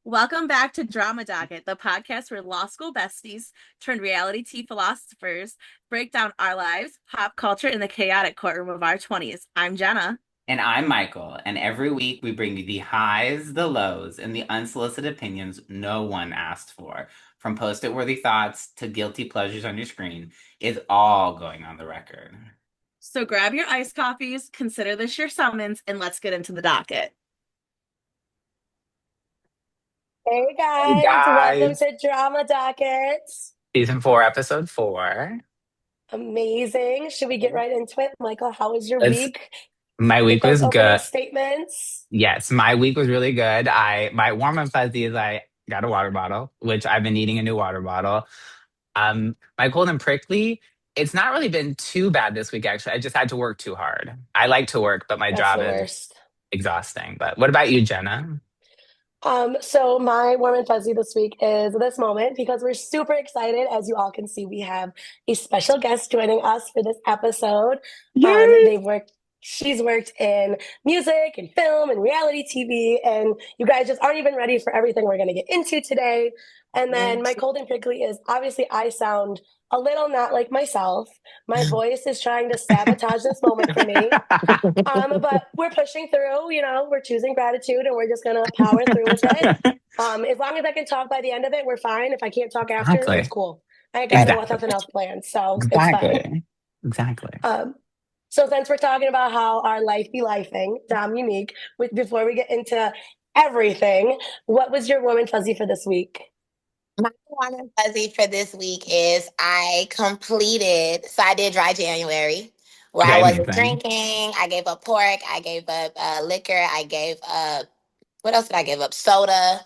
Welcome back to Drama Docket, the podcast where law school besties turned reality T philosophers break down our lives, pop culture, in the chaotic courtroom of our 20s. I'm Jenna. And I'm Michael, and every week we bring you the highs, the lows, and the unsolicited opinions no one asked for. From post-it worthy thoughts to guilty pleasures on your screen, it's all going on the record. So grab your iced coffees, consider this your summons, and let's get into the docket. Hey Hey guys, welcome guys, to Drama Dockets. season 4, episode 4. Amazing. Should we get right into it? Michael, how was your It's week? my Get week those was opening good. statements. Yes, my week was really good. I my warm and fuzzy is I got a water bottle, which I've been needing a new water bottle. My cold and prickly, it's not really been too bad this week, actually. I just had to work too hard. I like to work, but my That's job the is worst. exhausting. But what about you, Jenna? So my warm and fuzzy this week is this moment because we're super excited. As you all can see, we have a special guest joining us for this episode. Yay! She's worked in music and film and reality TV, and you guys just aren't even ready for everything we're going to get into today. And then my cold and prickly is obviously I sound a little not like myself. My voice is trying to sabotage this moment for me. But we're pushing through, we're choosing gratitude and we're just gonna power through with it. As long as I can talk by the end of it, we're fine. If I can't talk after, it's Exactly. cool. I ain't got Exactly. nothing else planned, so it's fine. Exactly. Exactly. Um, so since we're talking about how our life be lifing, Dominique, before we get into everything, what was your warm and fuzzy for this week? My warm and fuzzy for this week is I did dry January where I Okay, wasn't amazing. drinking. I gave up pork. I gave up liquor. I gave up, what else did I give up? Soda,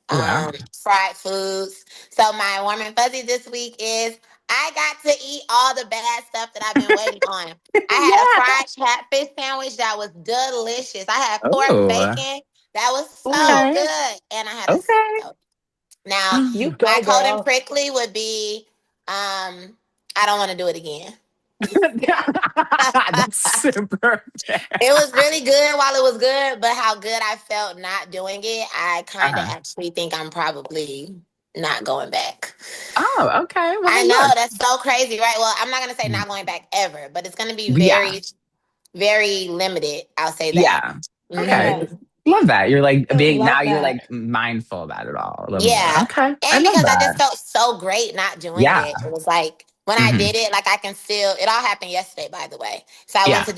Oh, wow. fried foods. So my warm and fuzzy this week is I got to eat all the bad stuff that I've been waiting on. I had a Yeah. fried catfish sandwich that was delicious. I had pork Oh, bacon that was so Ooh, okay. good. And I had a Okay. now, you my go, cold and girl. prickly would be I don't want to do it again. That's super fair. It was really good while it was good, but how good I felt not doing it, I kind of Uh-huh. actually think I'm probably not going back. Oh, okay. Well, I hey, know look. that's so crazy, right? Well, I'm not going to say Mm. not going back ever, but it's going to be Yeah. very, very limited. I'll say that. Yeah. Okay. Yeah, hmm Love that. You're like I being now love you're that. like mindful about it all a little more. Yeah. Okay. I And love because I just that. felt so great not doing Yeah. it. It was like when I Hmm. did it, like I can still it all happened yesterday, by the way. So I went Yeah. to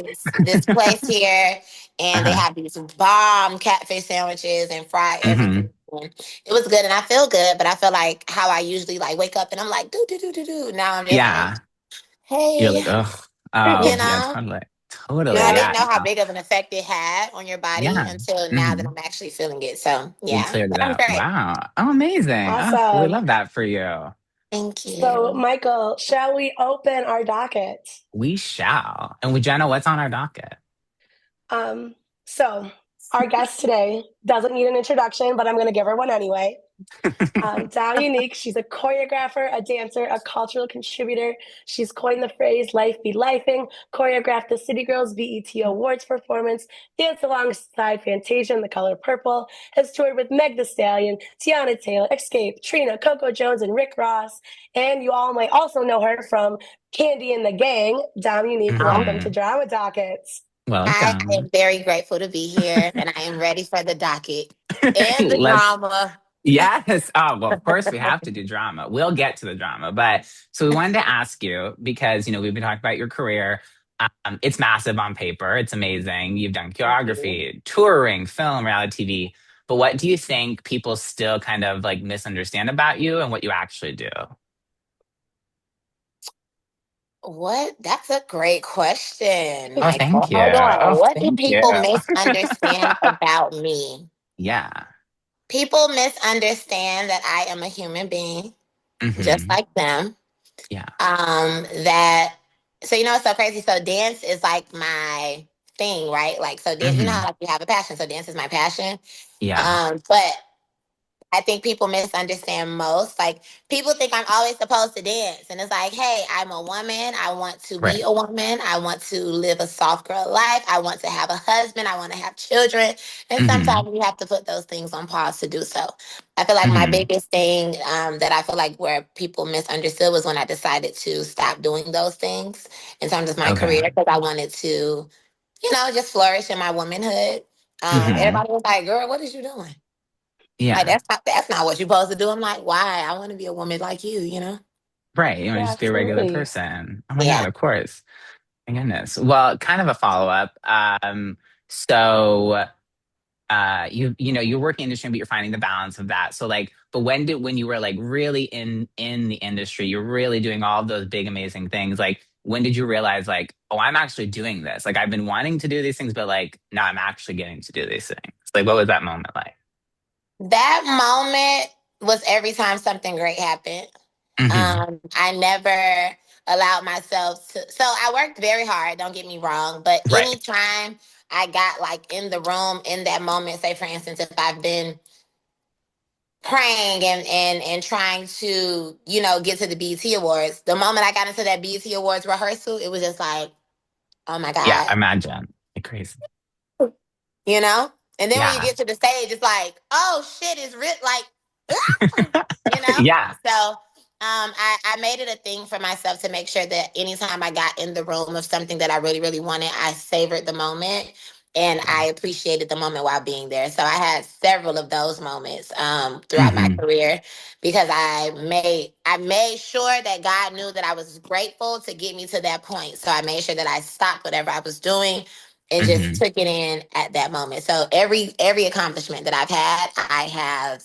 this place here and they Uh-huh. have these bomb catfish sandwiches and fried Hmm. everything. And it was good and I feel good, but I feel like how I usually like wake up and I'm like do do do do do. Now I'm just like, Yeah. You're hey, like, ugh. you Oh, yeah, know? totally. But Totally. I Yeah. didn't Yeah. know how No. big of an effect it had on your body Yeah. until now that Hmm. I'm actually feeling it. So You yeah, cleared but it I'm out. great. Wow. Oh, amazing. Oh, we Awesome. love that for you. Thank So, you. Michael, shall we open our docket? We shall. And with Jenna, what's on our docket? Um, so our guest today doesn't need an introduction, but I'm going to give her one anyway. Dao Unique, she's a choreographer, a dancer, a cultural contributor. She's coined the phrase "life be lifing," choreographed the City Girls BET Awards performance, danced alongside Fantasia in The Color Purple, has toured with Meg The Stallion, Tiana Taylor, Escape, Trina, Coco Jones, and Rick Ross. And you all might also know her from Candy and the Gang. Dom Unique, welcome to Hmm. Drama Dockets. I Welcome. am very grateful to be here and I am ready for the docket and the Let's drama. Yes. Oh, well, of course we have to do drama. We'll get to the drama. But so we wanted to ask you because, we've been talking about your career. It's massive on paper. It's amazing. You've done Thank you. choreography, touring, film, reality TV. But what do you think people still kind of like misunderstand about you and what you actually do? What? That's a great question, Oh, thank Michael. you. Hold Oh, on. What do thank you. people misunderstand about me? Yeah. People misunderstand that I am a human being, just Hmm. like them. Yeah. That so it's so crazy. So dance is like my thing, right? Like so dance, Hmm. how like you have a passion. So dance is my passion. Yeah. But I think people misunderstand most. Like, people think I'm always supposed to dance. And it's like, hey, I'm a woman. I want to be Right. a woman. I want to live a soft girl life. I want to have a husband. I want to have children. And Hmm. sometimes you have to put those things on pause to do so. I feel like my Hmm. biggest thing that I feel like where people misunderstood was when I decided to stop doing those things in terms of my Okay. career, because I wanted to, just flourish in my womanhood. Hmm. Everybody was like, girl, what is you doing? Like, Yeah. that's not what you're supposed to do. I'm like, why? I want to be a woman like you. Right. You want to Yeah, just be a regular absolutely. person. Oh my God, Yeah. of course. My goodness. Well, kind of a follow-up. So you're working in the industry, but you're finding the balance of that. So like, but when you were like really in the industry, you're really doing all of those big amazing things. Like, when did you realize like, oh, I'm actually doing this? Like, I've been wanting to do these things, but like now I'm actually getting to do these things. Like, what was that moment like? That moment was every time something great happened. Hmm. I never allowed myself to. So I worked very hard, don't get me wrong, but Right. anytime I got like in the room in that moment, say for instance, if I've been praying and trying to, get to the BET Awards, the moment I got into that BET Awards rehearsal, it was just like, oh my Yeah. God. Imagine. Like crazy. you know? And then when you Yeah. get to the stage, it's like, oh shit, it's like, ah, you know? Yeah. So I made it a thing for myself to make sure that anytime I got in the room of something that I really, really wanted, I savored the moment and I appreciated the moment while being there. So I had several of those moments throughout my Hmm. career because I made sure that God knew that I was grateful to get me to that point. So I made sure that I stopped whatever I was doing and just Hmm. took it in at that moment. So every accomplishment that I've had, I have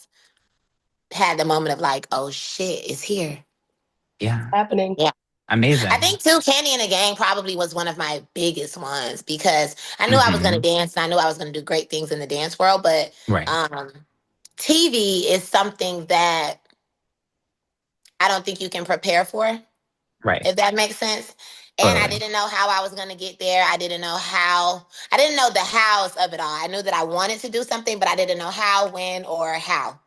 had the moment of like, oh shit, it's here. Yeah. Happening. Yeah. I Amazing. think too, Candy and the Gang probably was one of my biggest ones because I knew I was gonna Hmm. dance and I knew I was gonna do great things in the dance world, but Right. um TV is something that I don't think you can prepare for, Right. if that makes sense. And I Totally. didn't know how I was going to get there. I didn't know the hows of it all. I knew that I wanted to do something, but I didn't know how, when, or how.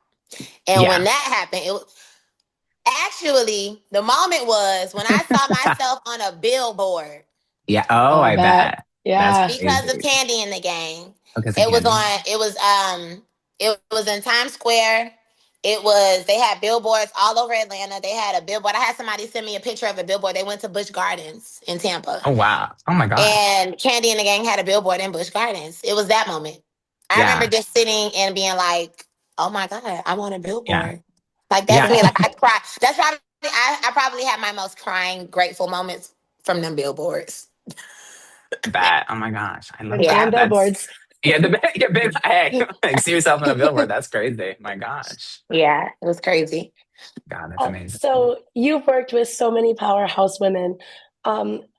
And when Yeah. that happened, actually, the moment was when I saw myself on a billboard Yeah. Oh, Oh, I I bet. bet. That's Yeah. because of crazy. Candy in the Gang. Okay, so It was Candy. on. It was in Times Square. They had billboards all over Atlanta. They had a billboard. I had somebody send me a picture of a billboard. They went to Busch Gardens in Tampa. Oh wow. Oh my gosh. And Candy and the Gang had a billboard in Busch Gardens. It was that moment. I remember Yeah. just sitting and being like, "Oh my God, I want a Yeah. billboard." Like that's Yeah. me. Yeah. Like I cry. That's probably I probably had my most crying, grateful moments from them billboards. I bet. Oh my gosh. I love Them damn that. That's billboards. yeah, yeah, babe. Hey, like see yourself on a billboard. That's crazy. My gosh. Yeah, it was crazy. God, that's amazing. So you've worked with so many powerhouse women.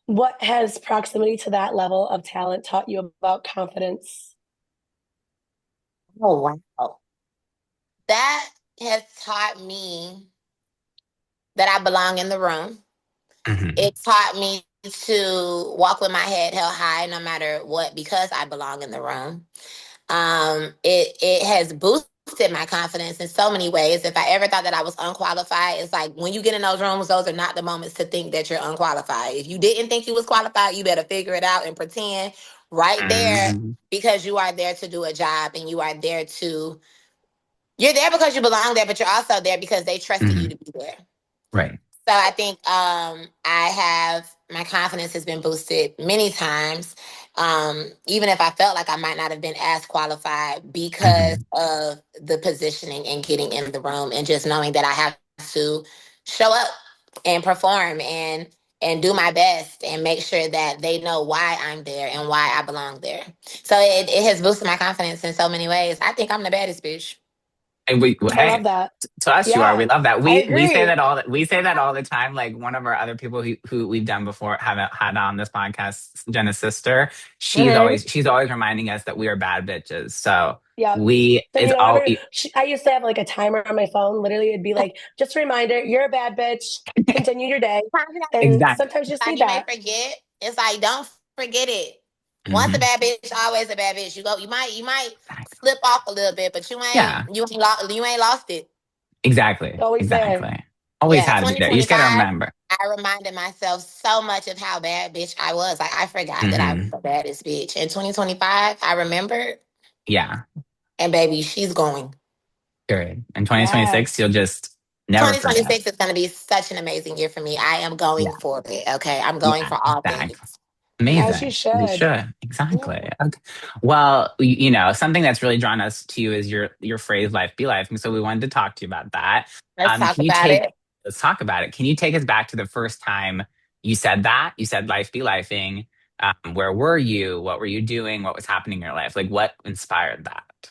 What has proximity to that level of talent taught you about confidence? Oh wow. That has taught me that I belong in the room. Hmm. It taught me to walk with my head held high no matter what because I belong in the room. It has boosted my confidence in so many ways. If I ever thought that I was unqualified, it's like when you get in those rooms, those are not the moments to think that you're unqualified. If you didn't think you was qualified, you better figure it out and pretend right there Hmm. because you are there to do a job and you're there because you belong there, but you're also there because they trusted you Hmm. to be there. Right. So I think I have my confidence has been boosted many times, even if I felt like I might not have been as qualified because Hmm. of the positioning and getting in the room and just knowing that I have to show up and perform and do my best and make sure that they know why I'm there and why I belong there. So it has boosted my confidence in so many ways. I think I'm the baddest bitch. And we, I love hey, that. to us, you are. We Yeah, love that. I We say agree. that all. We say that all the time. Like one of our other people who we've done before, haven't had on this podcast, Jenna's sister. Mhm. She's always reminding us that we are bad bitches. So Yep. we, So, it's all I used to have like a timer on my phone. Literally, it'd be like, just a reminder, you're a bad bitch. Continue your day. And exactly. sometimes you just Time need you may that. forget. It's like don't forget it. Once a Hmm. bad bitch, always a bad bitch. You might slip off a little bit, but Yeah, you ain't lost it. exactly. Always there. Exactly. Always Yeah, had to be there. You just got to 2025, remember. I reminded myself so much of how bad bitch I was. Like I forgot that I was Hmm. the baddest bitch. In 2025, I remembered, Yeah, and baby, she's going. period. In 2026, you'll Yes. just never forget. 2026 is going to be such an amazing year for me. I am going Yeah, for it. Okay, I'm going yeah, for all things. exactly. As you Amazing. You should. should. Exactly. Yeah. Okay. Well, you know, something that's really drawn us to you is your phrase "life be life," and so we wanted to talk to you about that. Let's talk Can you about take? it. Let's talk about it. Can you take us back to the first time you said that? You said "life be lifing." Where were you? What were you doing? What was happening in your life? Like, what inspired that?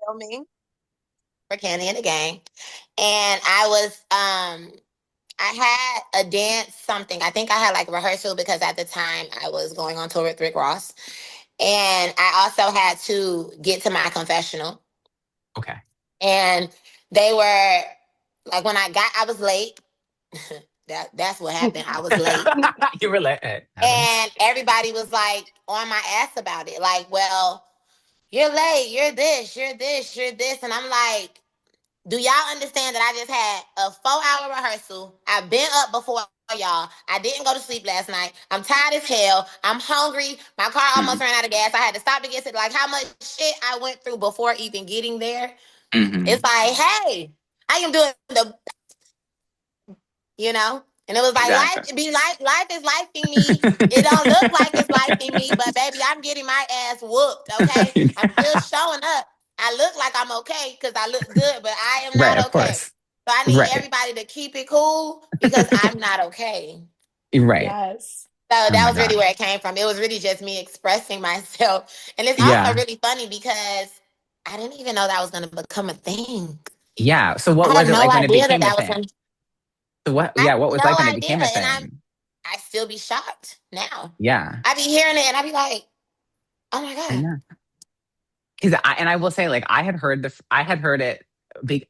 Filming for Candy and the Gang, and I had a dance something. I think I had like rehearsal because at the time I was going on tour with Rick Ross. And I also had to get to my confessional. Okay. And they were like when I was late. That's what happened. I was late. You were like, it happens. And everybody was like on my ass about it. Like, well, you're late, you're this, you're this, you're this. And I'm like, do y'all understand that I just had a 4-hour rehearsal? I've been up before y'all. I didn't go to sleep last night. I'm tired as hell. I'm hungry. My car almost ran out of gas. I had to stop to get to like how much shit I went through before even getting there. Mm-hmm. It's like, hey, I am doing the, you know? And it was like Exactly. life is lifing me. It don't look like it's lifing me, but baby, I'm getting my ass whooped, okay? I'm still showing up. I look like I'm okay because I look good, but I am Right. not Of okay. course. So I need Right. everybody to keep it cool because I'm not okay. Right. Yes. So Oh that my was really God. where it came from. It was really just me expressing myself. And it's also Yeah. really funny because I didn't even know that was going to become a thing. Yeah. So what I was had it no like when it idea that became a that was thing? going to, So what? I Yeah. What had was no like when it idea. became a And thing? I still be shocked now. Yeah. I be hearing it and I be like, oh my I God. know. Because I will say, like, I had heard it.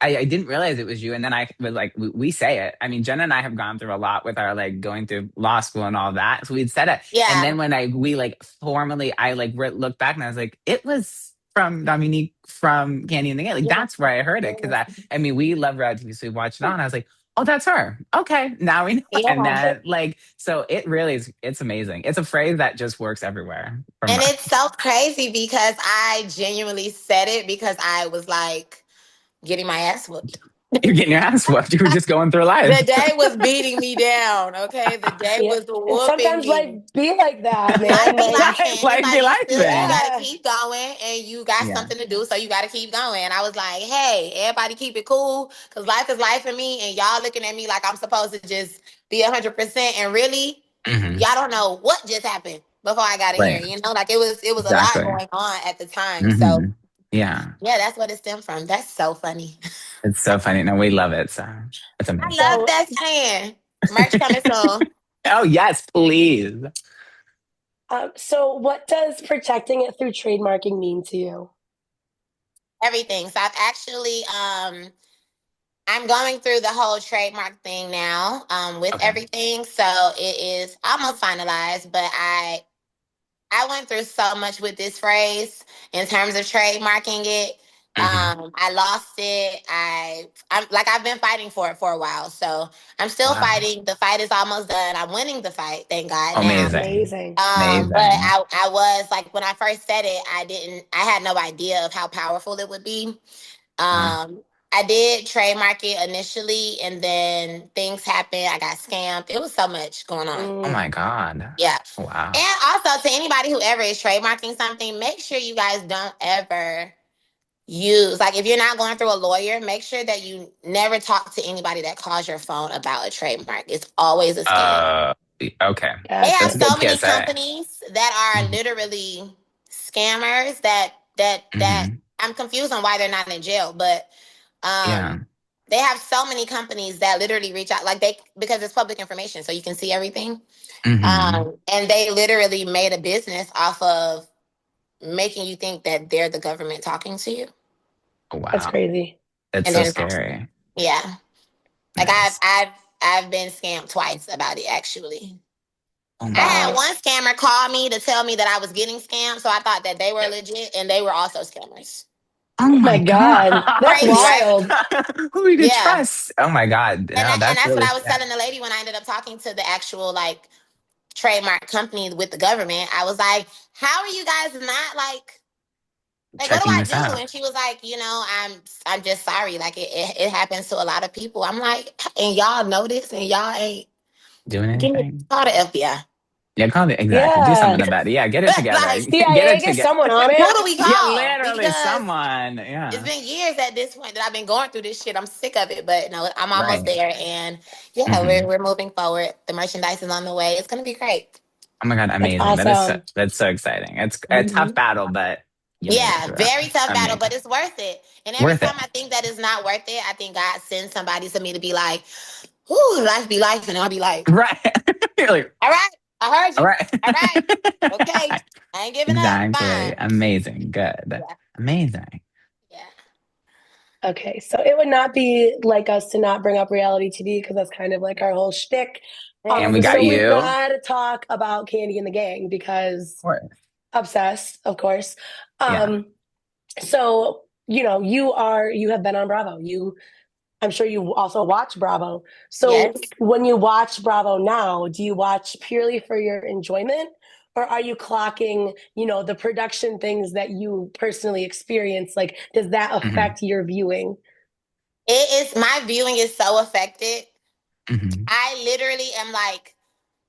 I didn't realize it was you, and then I was like, we say it. I mean, Jenna and I have gone through a lot with our like going through law school and all that, so we'd said it. And Yeah. then when we like formally, I like looked back and I was like, it was from Dominique from Candy and the Gang. Like Yeah. that's where I heard it because I mean, we love reality TV, so we watched it on. I was like, oh, that's her. Okay, now we know. And Yeah. then like, so it really is. It's amazing. It's a phrase that just works everywhere. From And it's so crazy because I genuinely said it because I was like getting my ass whooped. you're getting your ass whooped. You were just going through life. The day was beating me down. Okay. The day Yeah. was And whooping sometimes life me. be like that, Life man. be Like, life, Right, and it's life be like life, you man. gotta yeah. keep going, and you got Yeah, something to do, so you gotta keep going. And I was like, hey, everybody, keep it cool, cause life is life for me, and y'all looking at me like I'm supposed to just be 100%, and really, hmm y'all don't know what just happened before I got in here. right, You know, like it was a lot exactly. going on at the time. So hmm Yeah, yeah, that's what it stemmed from. That's so funny. it's so funny. No, we love it. So it's I amazing. love So, that saying. Merch coming soon. Oh yes, please. so what does protecting it through trademarking mean to you? Everything. So I've actually I'm going through the whole trademark thing now with Okay. everything. So it is almost finalized, but I went through so much with this phrase in terms of trademarking it. hmm I lost it. I've been fighting for it for a while. So I'm still Wow. fighting. The fight is almost done. I'm winning the fight, thank God now. Amazing. Amazing. But Amazing. I was like when I first said it, I had no idea of how powerful it would be. Wow. I did trademark it initially, and then things happened. I got scammed. It was so much going on. Oh Mm, my God. Yeah. Wow. And also to anybody who ever is trademarking something, make sure you guys don't ever use, like, if you're not going through a lawyer, make sure that you never talk to anybody that calls your phone about a trademark. It's always a scam. Uh. Okay. They have That's a gotcha. good so many PSA. companies that are hmm literally scammers that hmm I'm confused on why they're not in jail, but Yeah. um they have so many companies that literally reach out like they because it's public information so you can see everything. hmm And they literally made a business off of making you think that they're the government talking to you. That's Wow. crazy. It's And so then scary. yeah. Like Nice. I've been scammed twice about it actually. Oh my I had Wow. one scammer call me to tell me that I was getting scammed, so I thought that they were legit, and they were also scammers. Oh Oh my my God. That's Crazy, right? wild. Who we could Yeah. trust? Oh my God. No, And that's that's what really I was sad. telling the lady when I ended up talking to the actual like trademark company with the government. I was like, "How are you guys not like what do Checking I this do?" out. And she was like, I'm just sorry. Like it happens to a lot of people. I'm like, and y'all know this, and y'all ain't Doing give me anything? call the FBI. Yeah, call it exactly. Do Yeah. something about it. Yeah, get it together. Like, Get CIA, it get together. someone on who it. do we Yeah, call? literally Because someone. it's Yeah. been years at this point that I've been going through this shit. I'm sick of it, but no, I'm almost Right. there. And yeah, Hmm. we're moving forward. The merchandise is on the way. It's gonna be great. Oh my God, That's amazing. awesome. That's so exciting. It's a tough Mhm. battle, but you made it Yeah, through. very tough battle, Amazing. but it's worth it. And every Worth it. time I think that it's not worth it, I think God sends somebody to me to be like, "Whoo, life be life," and I'll be like, Right. You're like, "All right, I heard all you. right. All right, okay, I ain't giving up. Exactly. Fine." Amazing. Good. Yeah, Amazing. yeah. Okay, so it would not be like us to not bring up reality TV because that's kind of like our whole shtick. And we Mhm. got So we've you. Of got to talk about Candy and the Gang because course. obsessed, of course. Yeah. Um, so you have been on Bravo. I'm sure you also watch Bravo. So Yes. when you watch Bravo now, do you watch purely for your enjoyment? Or are you clocking, the production things that you personally experience? Like, does that Hmm. affect your viewing? It is my viewing is so affected. Hmm. I literally am like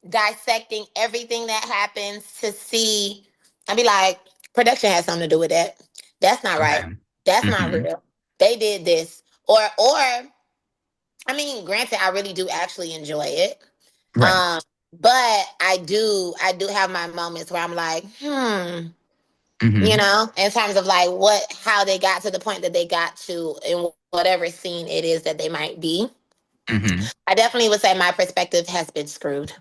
dissecting everything that happens to see. I'd be like, production has something to do with that. That's not right. Okay. That's not Hmm. real. They did this. Or I mean, granted, I really do actually enjoy it. Right. Um, but I do have my moments where I'm like, Hmm. in terms of like how they got to the point that they got to in whatever scene it is that they might be. Hmm. I definitely would say my perspective has been screwed.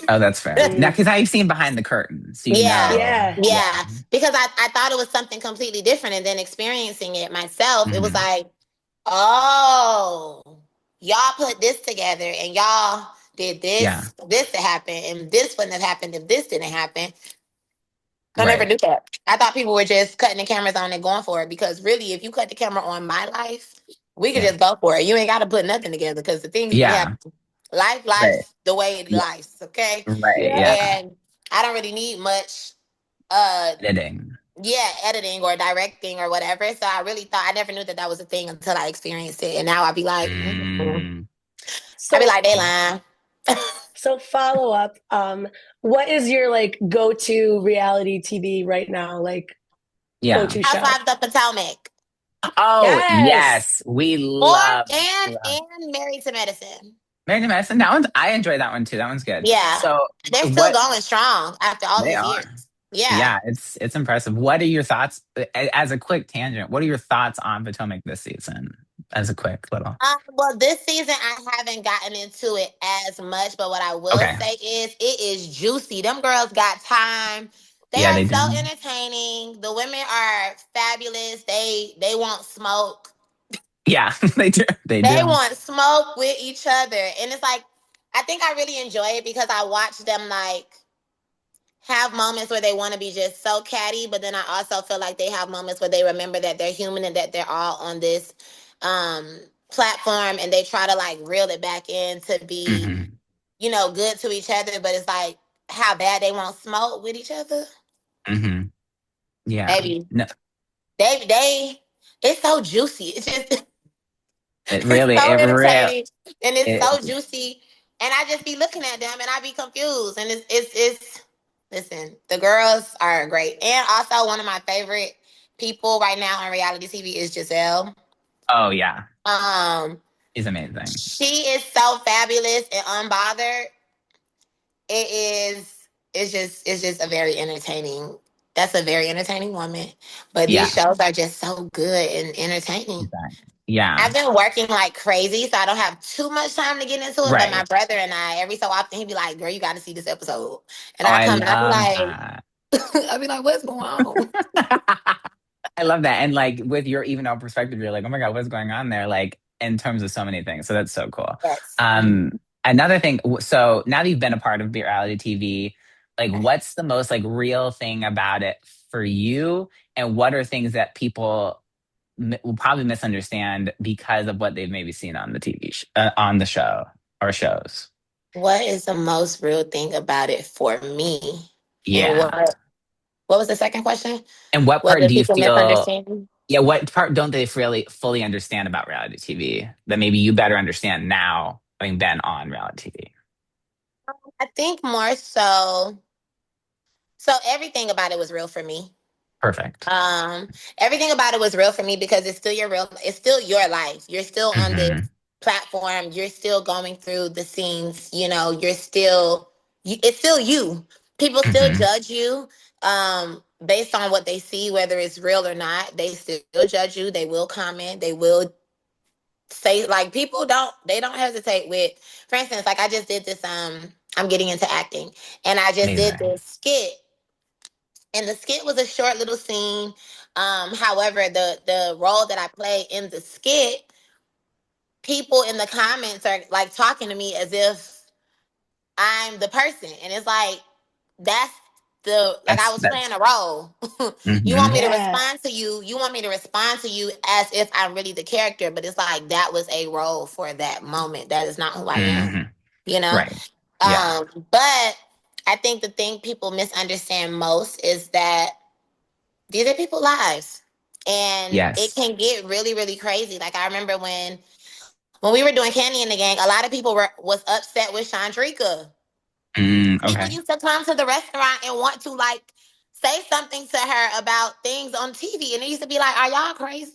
Oh, that's fair. Now, Mm, because I've seen behind the curtain, so you Yeah. know. yeah. Yeah. Yeah. Because I thought it was something completely different. And then experiencing it myself, it was Hmm. like, oh, y'all put this together and y'all did Yeah. this to happen, and this wouldn't have happened if this didn't happen. I never Right. knew that. I thought people were just cutting the cameras on and going for it because really, if you cut the camera on my life, we could Yeah. just go for it. You ain't got to put nothing together because the things be Yeah. happening. Life, Right. the way it Yeah. life, okay? Right. Yeah. Yeah. And I don't really need much uh Editing. yeah, editing or directing or whatever. So I really thought I never knew that that was a thing until I experienced it. And now I'd be like, Mm. I'd be So like, they lying. so follow up. What is your like go-to reality TV right now? Like Yeah. go-to show? Housewives of Potomac. Oh, Yes. yes. We Or love, love and Married to Medicine. Mary Madison. That one's, I enjoy that one too. That one's good. Yeah. So, They're still what going strong after all they these are. years. Yeah. Yeah, it's impressive. What are your thoughts as a quick tangent? What are your thoughts on Potomac this season? As a quick little. Well, this season I haven't gotten into it as much, but what I will Okay. say is it is juicy. Them girls got time. They Yeah, are they so do. entertaining. The women are fabulous. They want smoke. Yeah, they do. They They do. want smoke with each other. And it's like I think I really enjoy it because I watch them like have moments where they want to be just so catty, but then I also feel like they have moments where they remember that they're human and that they're all on this um platform and they try to like reel it back in to be, Hmm. good to each other, but it's like how bad they want smoke with each other. Hmm. Yeah. Maybe No, they it's so juicy. It's just it it's really, so it real. entertaining and it's It, so juicy. And I just be looking at them and I be confused. And it's listen, the girls are great. And also one of my favorite people right now on reality TV is Giselle. oh yeah, Um, he's amazing. she is so fabulous and unbothered. It's just a very entertaining that's a very entertaining woman. But Yeah, these shows are just so good and entertaining. exactly. Yeah, I've been working like crazy, so I don't have too much time to get into it. But my right. brother and I, every so often, he'd be like, "Girl, you got to see this episode," and Oh, I I come and love that. I'd be like, "What's going on?" I love that. And like with your even out perspective, you're like, oh my God, what's going on there? Like in terms of so many things. So that's so cool. Yes. Um, Another thing, so now that you've been a part of reality TV, like what's the most like real thing about it for you? And what are things that people will probably misunderstand because of what they've maybe seen on the on the show or shows? What is the most real thing about it for me? And Yeah. what was the second question? And what What part do do you people feel, misunderstand? yeah, what part don't they really fully understand about reality TV that maybe you better understand now having been on reality TV? I think more so. So everything about it was real for me. Perfect. Um, Everything about it was real for me because it's still your life. You're still on this Hmm. platform. You're still going through the scenes. It's still you. People still Hmm. judge you based on what they see, whether it's real or not. They still judge you. They will comment. They will say, like, they don't hesitate with, for instance, like I just did this, I'm getting into acting, and I just did Amazing. this skit, and the skit was a short little scene. However, the role that I played in the skit, people in the comments are like talking to me as if I'm the person, and it's like that's the like I was That's playing a role. You want hmm me to Yeah. respond to you? You want me to respond to you as if I'm really the character, but it's like that was a role for that moment. That is not who I am. hmm You know. right. Yeah. But I think the thing people misunderstand most is that these are people's lives, and it Yes. can get really, really crazy. Like I remember when we were doing Candy in the Gang, a lot of people was upset with Chandrika. People Okay. used to come to the restaurant and want to like say something to her about things on TV, and it used to be like, "Are y'all crazy?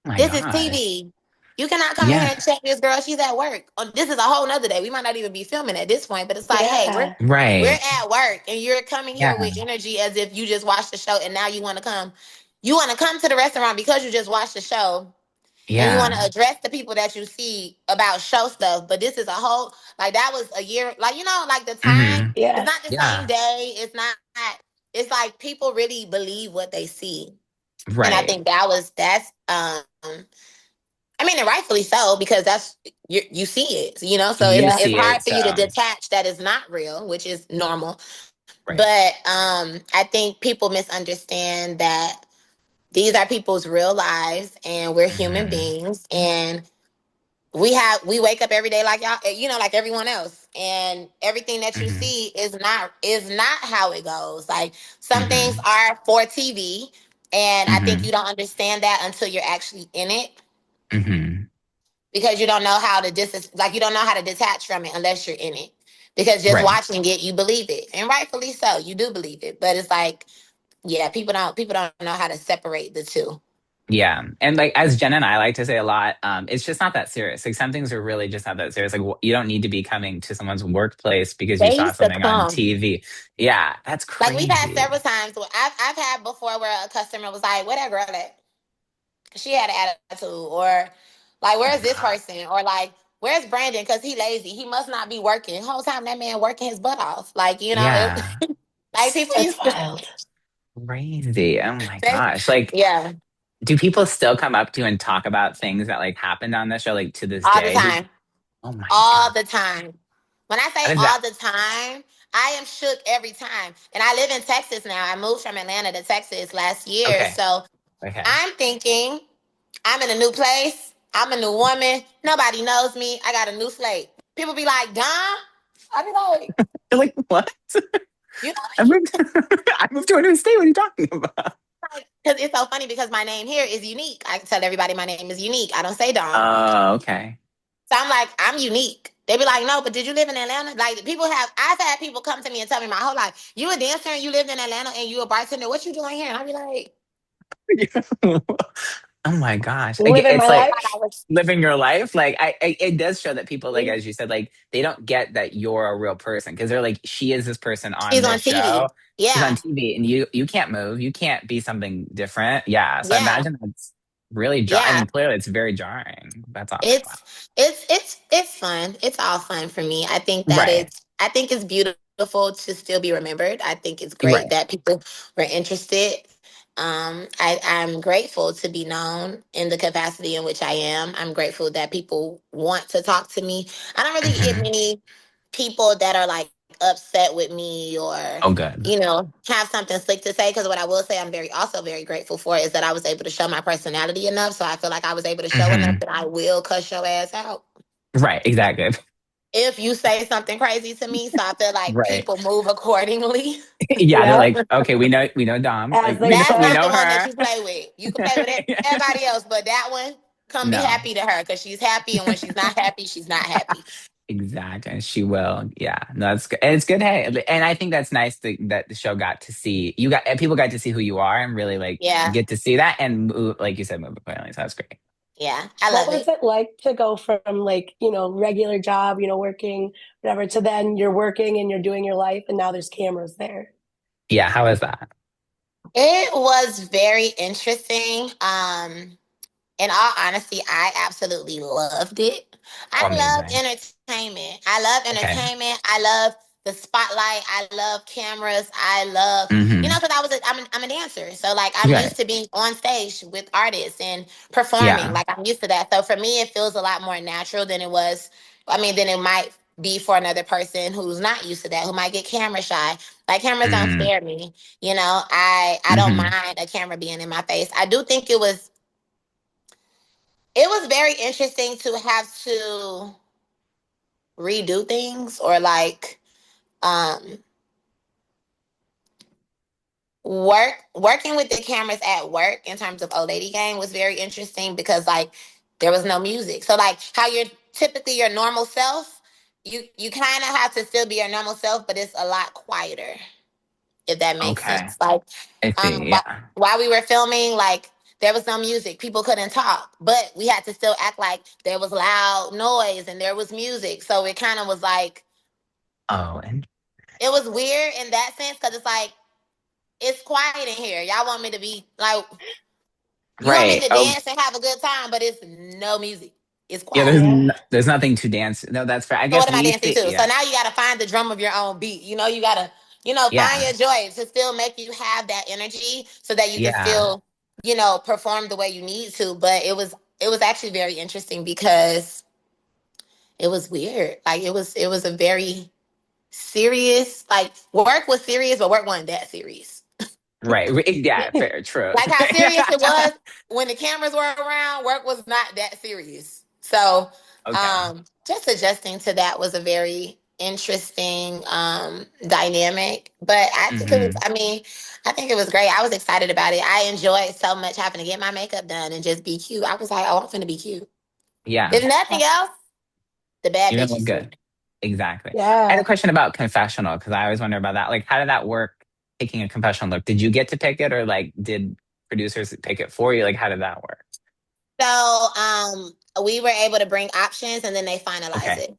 Oh my This is gosh. TV. You cannot come in here Yeah. and check this girl. She's at work. This is a whole nother day. We might not even be filming at this point, but it's like, hey, Yeah. we're Right. at work, and you're coming here Yeah. with energy as if you just watched the show, and now you want to come. You want to come to the restaurant because you just watched the show, and you want to Yeah. address the people that you see about show stuff. But this is a whole like that was a year, like like the time. Hmm. It's Yeah. not the same Yeah. day. It's not. It's like people really believe what they see, and I Right. think that's I mean, and rightfully so, because that's you see it, So You Yeah. it's see hard it, for you to so detach that is not real, which is normal. right. But I think people misunderstand that these are people's real lives, and we're human Hmm. beings, and we wake up every day like y'all, like everyone else, and everything that you Hmm. see is not how it goes. Like some things Hmm. are for TV, and I think Hmm. you don't understand that until you're actually in it Hmm. because you don't know how to you don't know how to detach from it unless you're in it. Because just Right. watching it, you believe it, and rightfully so, you do believe it. But it's like, yeah, people don't know how to separate the two. Yeah. And like as Jen and I like to say a lot, it's just not that serious. Like some things are really just not that serious. Like you don't need to be coming to someone's workplace because you They saw used to something on come. TV. Yeah, that's Like we've had crazy. several times where I've had before where a customer was like, "Where that girl at? She had an attitude," or like, Oh "Where's my this God. person?" Or like, "Where's Brandon? Because he lazy. He must not be working." The whole time that man working his butt off. Like Yeah. like people That's used to. wild. Crazy. Oh my They, gosh. Like, yeah, do people still come up to you and talk about things that like happened on the show, like to this all the day? time. Oh my All God. the time. When I say How does that? all the time, I am shook every time. And I live in Texas now. I moved from Atlanta to Texas last year. Okay. So Okay. I'm thinking I'm in a new place. I'm a new woman. Nobody knows me. I got a new slate. People be like, Dom? I be like, You're like, what? you know, I moved, I moved to a new state. What are you talking about? like, because it's so funny because my name here is unique. I tell everybody my name is unique. I don't say Dom. Oh, okay. So I'm like, I'm unique. They be like, no, but did you live in Atlanta? Like I've had people come to me and tell me my whole life, you a dancer and you lived in Atlanta and you a bartender. What you doing here? And I be like, Oh my gosh. Living It's my like like I life. was, living your life. Like it does show that people, like as you said, like they don't get that you're a real person because they're like, she is this person on she's this on show. TV. She's on Yeah. TV, and you can't move. You can't be something different. Yeah. So I Yeah. imagine that's really I Yeah. mean, clearly it's very jarring. That's awful. Wow. It's fun. It's all fun for me. Right. I think it's beautiful to still be remembered. I think it's great Right. that people were interested. I'm grateful to be known in the capacity in which I am. I'm grateful that people want to talk to me. I don't really get Hmm. many people that are like upset with me or, Oh, good. have something slick to say. Because what I will say, I'm also very grateful for is that I was able to show my personality enough. So I feel like I was able to show enough Hmm. that I will cuss your ass out Right, exactly. if you say something crazy to me. So I feel like Right. people move accordingly. Yeah, they're Yep, like, okay, we know Dom. as Like they That's we should. not know the one that her. you play with. You can play with everybody else, but that one, come be No. happy to her because she's happy, and when she's not happy, she's not happy. Exactly. And she will. Yeah. No, that's good. And it's good. Hey, and I think that's nice that the show got to see you got and people got to see who you are and really like Yeah, get to see that and move, like you said, move accordingly. So that's great. yeah, I What love was it. it like to go from like, regular job, working, whatever, to then you're working and you're doing your life and now there's cameras there? Yeah. How is that? It was very interesting. In all honesty, I absolutely loved it. Oh, I love amazing. entertainment. I love Okay. entertainment. I love the spotlight. I love cameras. I love, Mm-hmm. because I'm a dancer. So like I'm Right. used to being on stage with artists and performing. Yeah. Like I'm used to that. So for me, it feels a lot more natural than it was. I mean, than it might be for another person who's not used to that, who might get camera shy. Like cameras don't Mm-hmm. scare me. I don't Mm-hmm. mind a camera being in my face. I do think it was very interesting to have to redo things or like um working with the cameras at work in terms of old lady gang was very interesting because like there was no music. So like how you're typically your normal self, you kind of have to still be your normal self, but it's a lot quieter, if that makes Okay. sense. Like I um see. while, Yeah. while we were filming, like there was no music, people couldn't talk, but we had to still act like there was loud noise and there was music. So it kind of was like Oh, and it was weird in that sense because it's like it's quiet in here. Y'all want me to be like you want me right. to Oh, dance and have a good time, but it's no music. It's yeah. quiet. Yeah. There's nothing to dance. No, that's fair. I So what guess am I we dancing see. to? So Yeah. now you got to find the drum of your own beat. You got to, find Yeah. your joy to still make you have that energy so that you can Yeah. still, perform the way you need to. But it was actually very interesting because it was weird. Like it was a very serious, like work was serious, but work wasn't that serious. Right. Yeah. Fair. True. Like how serious it was when the cameras were around, work was not that serious. So, Okay. just adjusting to that was a very interesting dynamic. But I think it was, Hmm. I mean, I think it was great. I was excited about it. I enjoyed so much having to get my makeup done and just be cute. I was like, oh, I'm finna be cute. Yeah. If nothing else, the bad You're bitch gonna look is here. good. Exactly. I had a Yeah. question about confessional because I always wonder about that. Like, how did that work? Picking a confessional look. Did you get to pick it, or like, did producers pick it for you? Like, how did that work? So, we were able to bring options and then they finalize Okay. it. So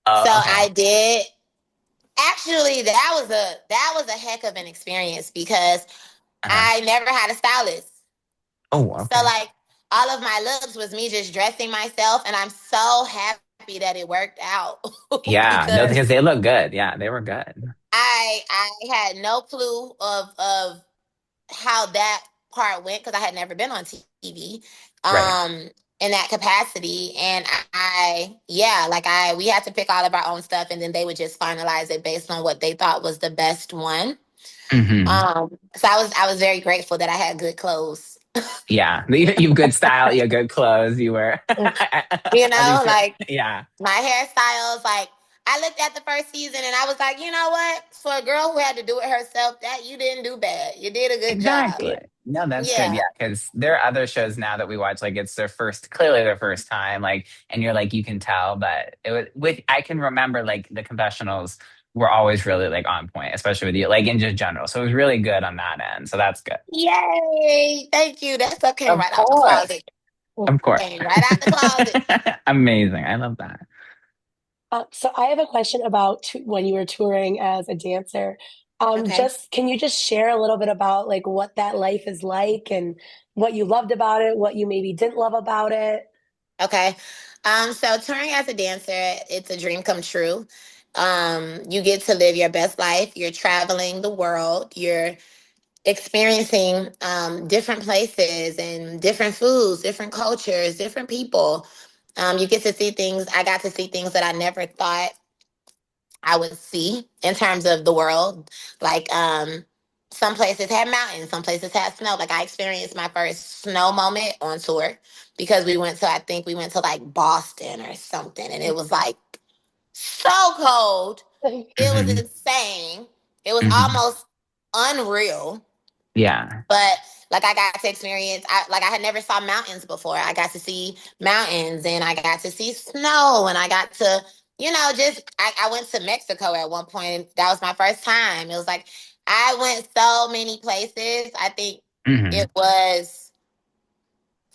Oh, okay. I did. Actually, that was a heck of an experience because Uh-huh. I never had a stylist. Oh, So okay. like all of my looks was me just dressing myself, and I'm so happy that it worked out Yeah. No, because because they look good. Yeah, they were good. I had no clue of how that part went because I had never been on TV Right. um in that capacity. And yeah, like we had to pick all of our own stuff and then they would just finalize it based on what they thought was the best one. Hmm. So I was very grateful that I had good clothes. Yeah. You've good style. You have good clothes. You were. At least you're. Like Yeah. my hairstyles, like I looked at the first season and I was like, you know what? For a girl who had to do it herself, that you didn't do bad. You did a good job. Exactly. No, that's good. Yeah. Yeah, because there are other shows now that we watch, like it's their first, clearly their first time, like, and you're like, you can tell, but it was with, I can remember like the confessionals were always really like on point, especially with you, like in just general. So it was really good on that end. So that's good. Yay. Thank you. That stuff came Of right out the course. closet. Of course. Came right out the closet. Amazing. I love that. So I have a question about when you were touring as a dancer. Okay. Just can you just share a little bit about like what that life is like and what you loved about it, what you maybe didn't love about it? Okay. So touring as a dancer, it's a dream come true. You get to live your best life. You're traveling the world. You're experiencing different places and different foods, different cultures, different people. You get to see things. I got to see things that I never thought I would see in terms of the world. Like some places had mountains, some places had snow. Like I experienced my first snow moment on tour because I think we went to like Boston or something, and it was like so cold. It was Hmm. insane. It was Hmm. almost unreal. Yeah. But like I got to experience, I had never saw mountains before. I got to see mountains and I got to see snow and I got to, just I went to Mexico at one point. That was my first time. It was like I went so many places. I think Hmm. it was,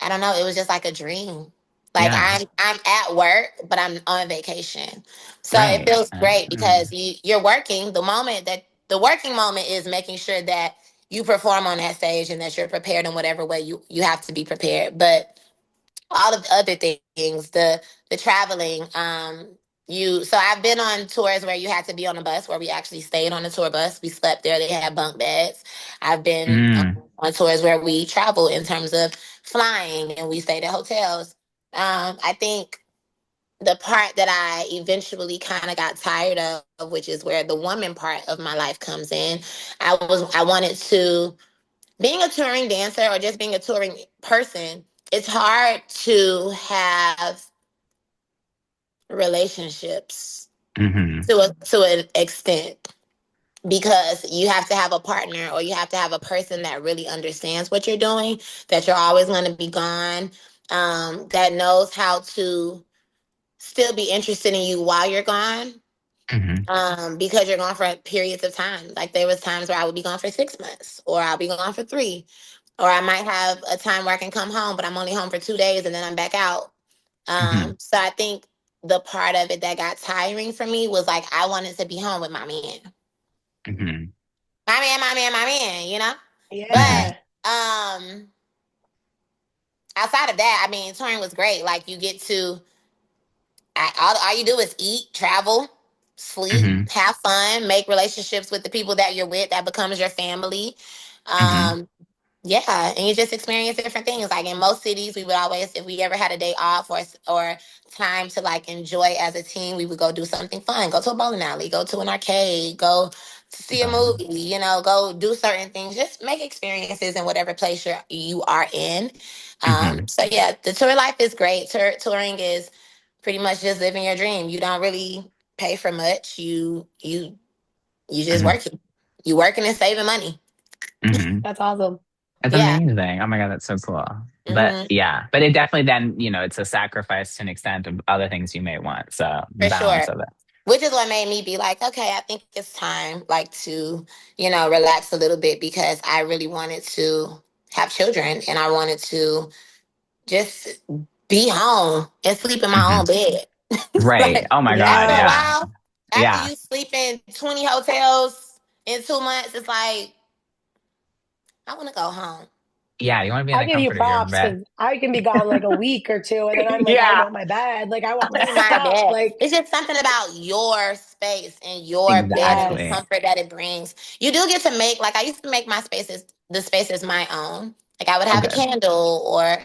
I don't know, it was just like a dream. Like Yeah. I'm at work, but I'm on vacation. So it Right. feels great because you're working. The working moment is making sure that you perform on that stage and that you're prepared in whatever way you have to be prepared. But all of the other things, the traveling, so I've been on tours where you had to be on a bus where we actually stayed on the tour bus. We slept there. They had bunk beds. I've been Mm. on tours where we travel in terms of flying and we stayed at hotels. I think the part that I eventually kind of got tired of, which is where the woman part of my life comes in. I wanted to being a touring dancer or just being a touring person, it's hard to have relationships Hmm. to an extent because you have to have a partner or you have to have a person that really understands what you're doing, that you're always going to be gone, that knows how to still be interested in you while you're gone. Hmm. Because you're gone for periods of time. Like there was times where I would be gone for 6 months, or I'll be gone for 3, or I might have a time where I can come home, but I'm only home for 2 days and then I'm back out. Hmm. So I think the part of it that got tiring for me was like I wanted to be home with Hmm. my man, Hmm. Yeah. But outside of that, I mean, touring was great. Like you get to all you do is eat, travel, sleep, Hmm. have fun, make relationships with the people that you're with that becomes your family. Hmm. Um, yeah, and you just experience different things. Like in most cities, we would always, if we ever had a day off or time to like enjoy as a team, we would go do something fun. Go to a bowling alley, go to an arcade, go to see a movie. Go do certain things. Just make experiences in whatever place you are in. Hmm. So yeah, the tour life is great. Touring is pretty much just living your dream. You don't really pay for much. You just Hmm. working. You working and saving money. Hmm. That's awesome. It's Yeah. amazing. Oh my God, that's so cool. But Hmm. yeah, but it definitely then, it's a sacrifice to an extent of other things you may want. So the For balance sure. of it. Which is what made me be like, okay, I think it's time like to, relax a little bit because I really wanted to have children and I wanted to just be home and sleep in my Hmm. own bed. Right. Like Oh my God. after a Yeah. Yeah. while, after Yeah. you sleep in 20 hotels in 2 months, it's like, I want to go home. Yeah. You want to be in I the give you comfort of your props bed. because I can be gone like a week or two, and then I'm like, I Yeah. want my bed. Like I want my Need my stuff. bed. Like It's just something about your space and your bed and the Exactly. yes, comfort that it brings. You do get to make, like I used to make the spaces my own. Like I would Oh, have a good. candle or,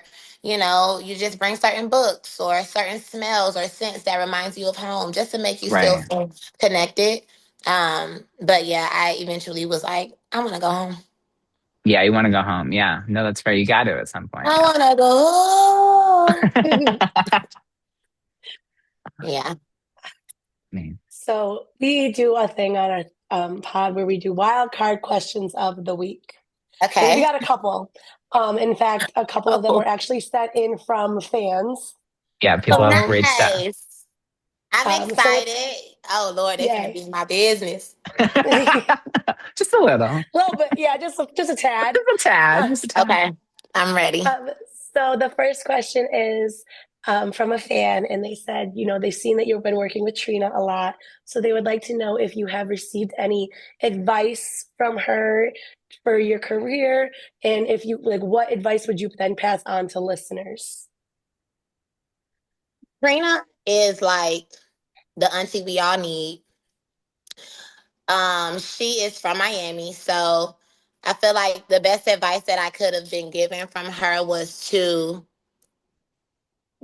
you just bring certain books or certain smells or scents that reminds you of home just to make you still Right. feel connected. But yeah, I eventually was like, I want to go home. Yeah. You want to go home. Yeah. No, that's fair. You got to at some point. I want to go home. Yeah. Yeah. Me. so we do a thing on our pod where we do wild card questions of the week. So we Okay. got a couple. In fact, a couple of them were actually sent in from fans. Yeah. People Oh, have So, reached out. nice. I'm so excited. Oh Lord, they finna yay. be my business. Just a little. Well, but yeah, just a tad. Just a tad. Uh, Just a tad. Okay, I'm ready. Um, so the first question is from a fan, and they said, they've seen that you've been working with Trina a lot, so they would like to know if you have received any advice from her for your career, and if you like, what advice would you then pass on to listeners? Trina is like the auntie we all need. She is from Miami, so I feel like the best advice that I could have been given from her was to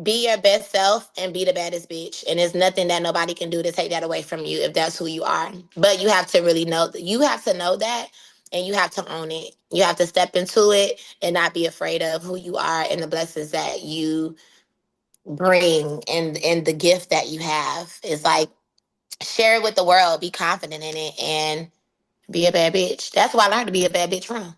be your best self and be the baddest bitch. And there's nothing that nobody can do to take that away from you if that's who you are. But you have to really know that you have to know that, and you have to own it. You have to step into it and not be afraid of who you are and the blessings that you bring and the gift that you have. It's like share it with the world, be confident in it, and be a bad bitch. That's why I learned to be a bad bitch from.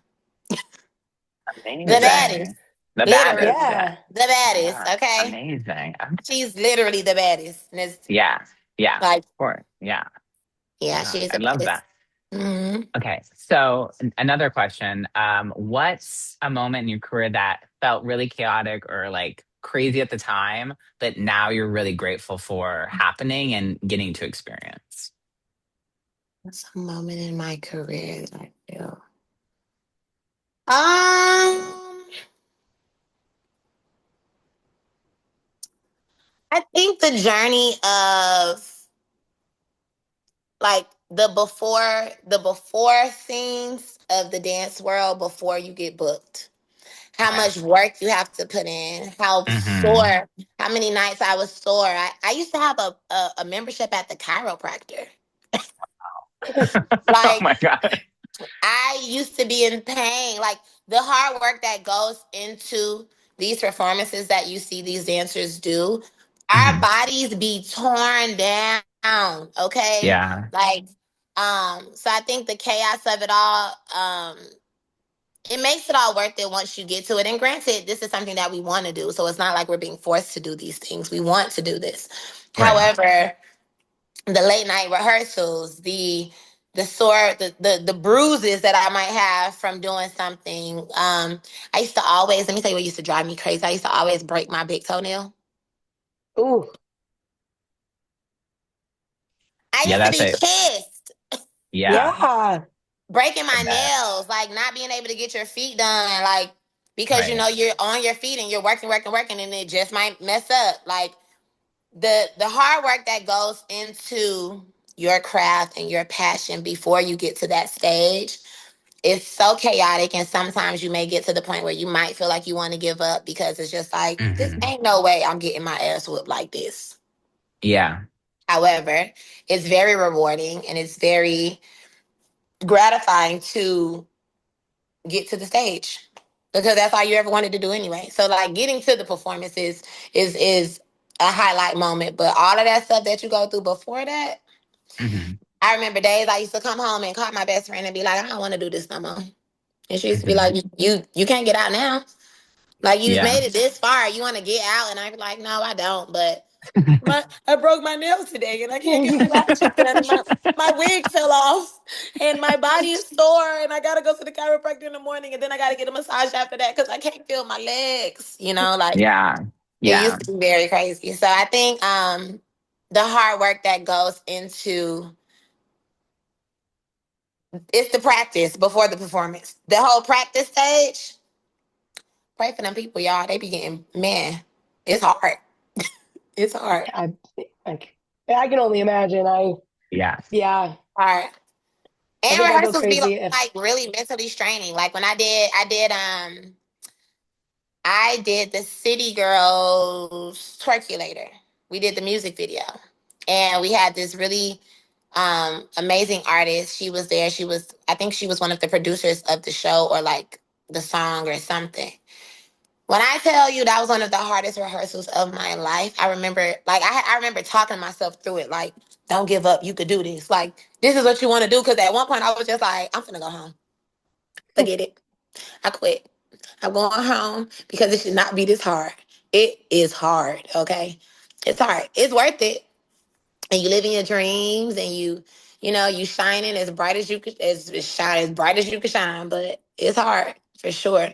The baddest. Amazing. The Literally. baddest. Yeah. Yeah. The baddest, Yeah. okay? Amazing. She's literally the baddest. And it's Yeah. Yeah. like, Of course. Yeah. yeah, Yeah. she's I the love baddest. that. Hmm. Okay. So another question. What's a moment in your career that felt really chaotic or like crazy at the time, but now you're really grateful for happening and getting to experience? What's a moment in my career that I feel? Um, I think the journey of like the before scenes of the dance world before you get booked. How Okay. much work you have to put in, how Mm-hmm. sore, how many nights I was sore. I used to have a membership at the chiropractor. Oh Like my God. I used to be in pain. Like the hard work that goes into these performances that you see these dancers do, our Hmm. bodies be torn down. Okay. Yeah. Like, so I think the chaos of it all, it makes it all worth it once you get to it. And granted, this is something that we want to do. So it's not like we're being forced to do these things. We want to do this. Right. However, the late night rehearsals, the sore the bruises that I might have from doing something. I used to always let me tell you what used to drive me crazy. I used to always break my big toenail. Ooh. I Yeah, used to that's be it. pissed. Yeah. Yeah. Breaking I my bet. nails, like not being able to get your feet done, like because Right. you're on your feet and you're working, and it just might mess up. Like the hard work that goes into your craft and your passion before you get to that stage, it's so chaotic, and sometimes you may get to the point where you might feel like you want to give up because it's just like this Hmm. ain't no way I'm getting my ass whooped like this. Yeah. However, it's very rewarding and it's very gratifying to get to the stage because that's all you ever wanted to do anyway. So like getting to the performance is a highlight moment, but all of that stuff that you go through before that, Hmm. I remember days I used to come home and call my best friend and be like, I don't want to do this no more. And she used to be Hmm. like, you can't get out now. Like you've Yeah. made it this far. You want to get out? And I'd be like, no, I don't. But I broke my nails today and I can't get my lashes done. And my wig fell off and my body is sore and I gotta go to the chiropractor in the morning and then I gotta get a massage after that because I can't feel my legs. Like Yeah. it Yeah. used to be very crazy. So I think the hard work that goes into it's the practice before the performance. The whole practice stage, pray for them people, y'all. They be getting man, it's hard. It's hard. I, I can only imagine. Yeah. Yeah. Hard. I And think I'd go rehearsals be crazy if. like really mentally straining. Like when I did the City Girls Twerkulator. We did the music video. And we had this really amazing artist. She was there. I think she was one of the producers of the show or like the song or something. When I tell you that was one of the hardest rehearsals of my life, I remember I remember talking myself through it. Like, don't give up. You could do this. Like, this is what you want to do. Because at one point I was just like, I'm gonna go home. Forget it. I quit. I'm going home because it should not be this hard. It is hard. Okay, it's hard. It's worth it. And you live in your dreams, and you shining as bright as you could, as shine as bright as you could shine. But it's hard for sure.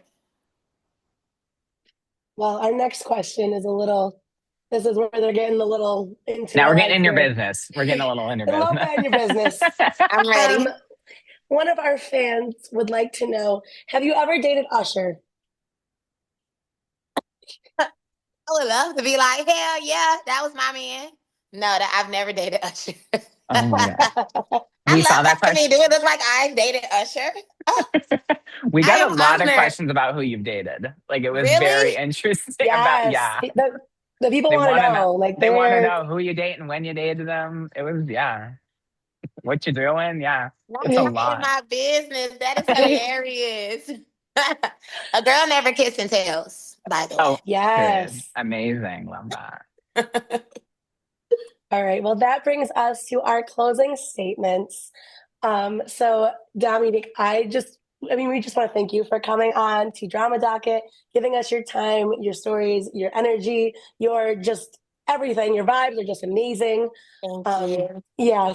Well, our next question is a little. This is where they're getting a little into Now my we're getting life in your here. business. We're getting a little in your A little business. bit in your business. I'm Um, ready. one of our fans would like to know: have you ever dated Usher? I would love to be like, hell yeah, that was my man. No, that I've never dated Usher. Oh my God. I We saw love that that for me. question. Do it look like I dated Usher? Oh, We I got am a lot of honored. questions about who you've dated. Like it was very Really? interesting about, Yes, yeah. the people They want to want to know. know. Like They want to they're know who you date and when you dated them. It was, yeah. What you doing? Yeah. That's It's a yeah. right in lot. my business. That is hilarious. A girl never kissed and tells, by the Oh, way. period. Yes. Amazing. Love that. All right. Well, that brings us to our closing statements. So Dominique, I mean, we just want to thank you for coming on to Drama Docket, giving us your time, your stories, your energy, your just everything. Your vibes are just amazing. Thank you.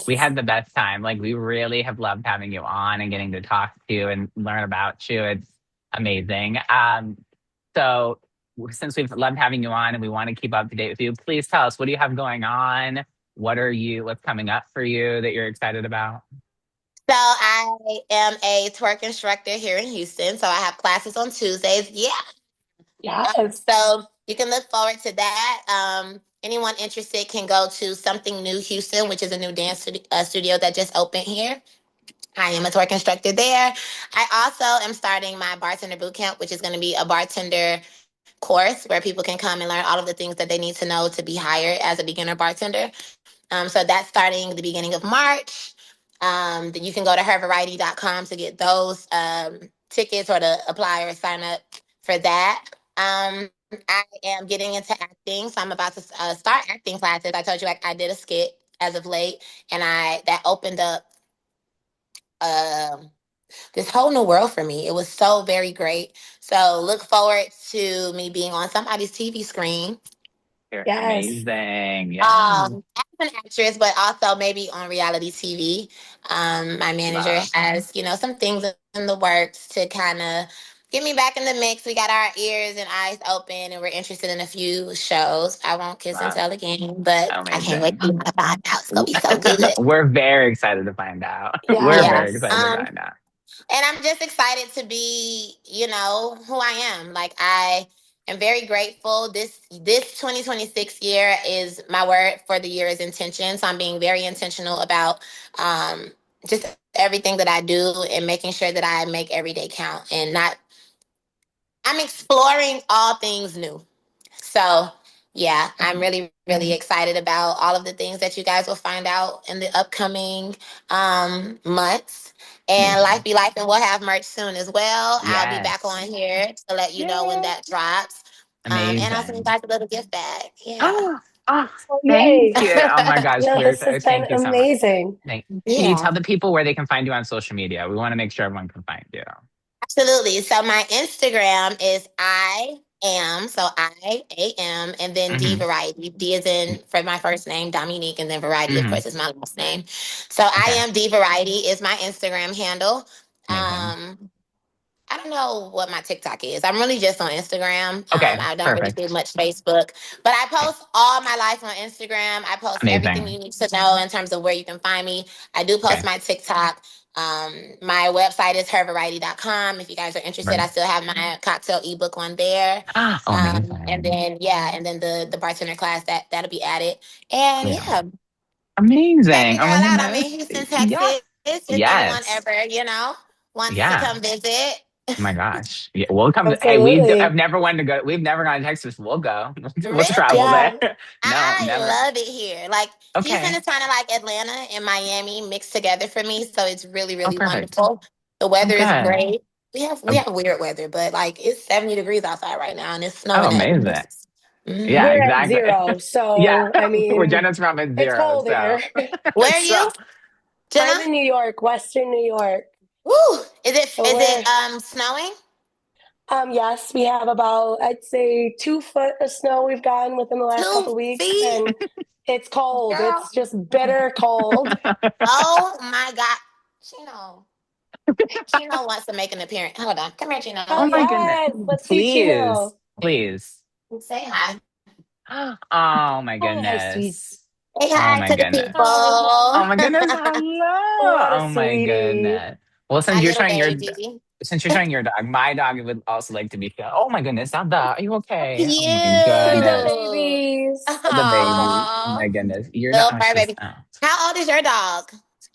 We Yes. had the best time. Like we really have loved having you on and getting to talk to you and learn about you. It's amazing. So since we've loved having you on and we want to keep up to date with you, please tell us, what do you have going on? What's coming up for you that you're excited about? So I am a twerk instructor here in Houston. So I have classes on Tuesdays. Yeah. Yes. So you can look forward to that. Anyone interested can go to Something New Houston, which is a new dance studio that just opened here. I am a twerk instructor there. I also am starting my bartender boot camp, which is going to be a bartender course where people can come and learn all of the things that they need to know to be hired as a beginner bartender. So that's starting the beginning of March. You can go to hervariety.com to get those tickets or to apply or sign up for that. I am getting into acting, so I'm about to start acting classes. I told you I did a skit as of late, and I that opened up um, this whole new world for me. It was so very great. So look forward to me being on somebody's TV screen You're Yes. amazing. Yeah. as an actress, but also maybe on reality TV. My manager Love. has, some things in the works to kind of get me back in the mix. We got our ears and eyes open, and we're interested in a few shows. I won't kiss and Love. tell again, but I can't wait Amazing. for you to find out. It's gonna be so good. We're very excited to find out. We're Yeah. very Yes. excited to find out. And I'm just excited to be, who I am. Like I am very grateful. This 2026 year is my word for the year is intention. So I'm being very intentional about um just everything that I do and making sure that I make every day count and not I'm exploring all things new. So, yeah, I'm really, really excited about all of the things that you guys will find out in the upcoming months. And Amazing. Life Be Life, and we'll have merch soon as well. I'll be back Yes. on here to let you know when Yeah. that drops. And I'll send you Amazing. guys a little gift bag. Yeah. Oh, oh, Oh, thank yay. you. Oh my gosh. No, this has been Thank you so much. amazing. Can you tell Yeah. the people where they can find you on social media? We want to make sure everyone can find you. Absolutely. So my Instagram is I am, and then D Hmm. Variety. D is in for my first name, Dominique, and then Variety, of Hmm. course, is my last name. So I Okay. am D Variety is my Instagram handle. Amazing. Um, I don't know what my TikTok is. I'm really just on Instagram. Okay. I don't really do Perfect. much Facebook, but I post all my life on Instagram. I post everything Amazing. you need to know in terms of where you can find me. I do post Okay. my TikTok. My website is hervariety.com. If you guys are interested, Right. I still have my cocktail ebook on there. Oh, And amazing. then and then the bartender class that'll be added. And Yeah. yeah, check Amazing. your Oh girl my out. I'm goodness. in Houston, Yeah. Texas. If anyone Yes. ever, wants to Yeah. come visit. Oh my gosh. Yeah, we'll come. Hey, have Absolutely. never wanted to go. We've never gone to Texas. We'll go. We'll travel Really? Yeah. there. No, I never. love it here. Like Houston Okay. is kind of like Atlanta and Miami mixed together for me, so it's really, Oh, really perfect. wonderful. The Oh, weather is good. great. We Oh, have weird weather, but like it's 70 degrees outside right now and it's oh, snowing at amazing. hmm Yeah, We're at exactly. zero. Yeah. So, I Where mean, Jenna's from is it's zero. cold So, here. Where are so you, Jenna? I'm in New York, Western New York. Woo! Is it So is we're it snowing? yes, we have about I'd say 2 foot of snow we've gotten within the last Two couple weeks, feet, and it's cold. girl. It's just bitter cold. Oh my God. Chino. Chino wants to make an appearance. Hold on. Come here, Oh oh Chino. my goodness. yes, let's see Please. Chino. Please. Say hi. Oh my Oh hi, sweet. goodness. Say Oh hi my to the goodness. people. Oh my goodness. Hello. What a Oh my sweetie. goodness. Well, My little baby. since you're showing your dog, my dog would also like to be shown. Oh my goodness, not that. Are you okay? Oh my Look at the goodness. Cute. babies. Oh, the baby. Oh Aww. my goodness. You're not, Little oh, fur she's, baby. oh. How old is your dog?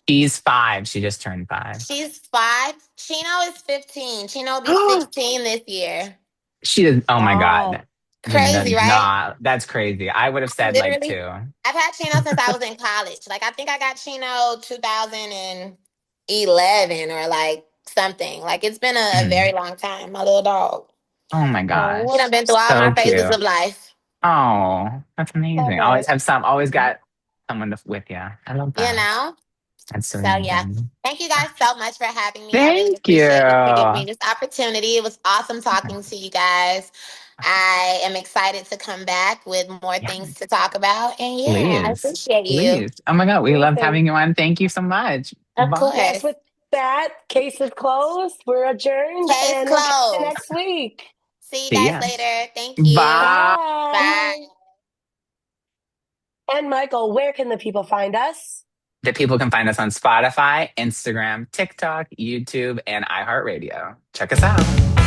She's 5. She just turned 5. She's 5. Chino is 15. Chino will be 16 this year. She does. Oh my Wow. God. Crazy, right? That's crazy. I would have said like Literally. 2. I've had Chino since I was in college. Like, I think I got Chino 2011 or like something. Like, it's been a Mhm. very long time, my little dog. Oh my gosh. You done been through all my So phases cute. of life. Oh, that's Love amazing. it. Always got someone with you. I love You that. know? That's so So, yeah. amazing. Thank you guys so much for having me. I really Thank you. appreciate you for giving me this opportunity. It was awesome talking to you guys. I am excited to come back with more Yeah, things to talk about. And yeah, I please. appreciate you. Please. Oh my God. We loved Amazing. having you on. Thank you so much. Of Bye. Yes, course. with that, case is closed. We're adjourned, Case and we'll catch you closed. next week. See you See guys ya. later. Thank you. Bye. Bye. Bye. And Michael, where can the people find us? The people can find us on Spotify, Instagram, TikTok, YouTube, and iHeartRadio. Check us out.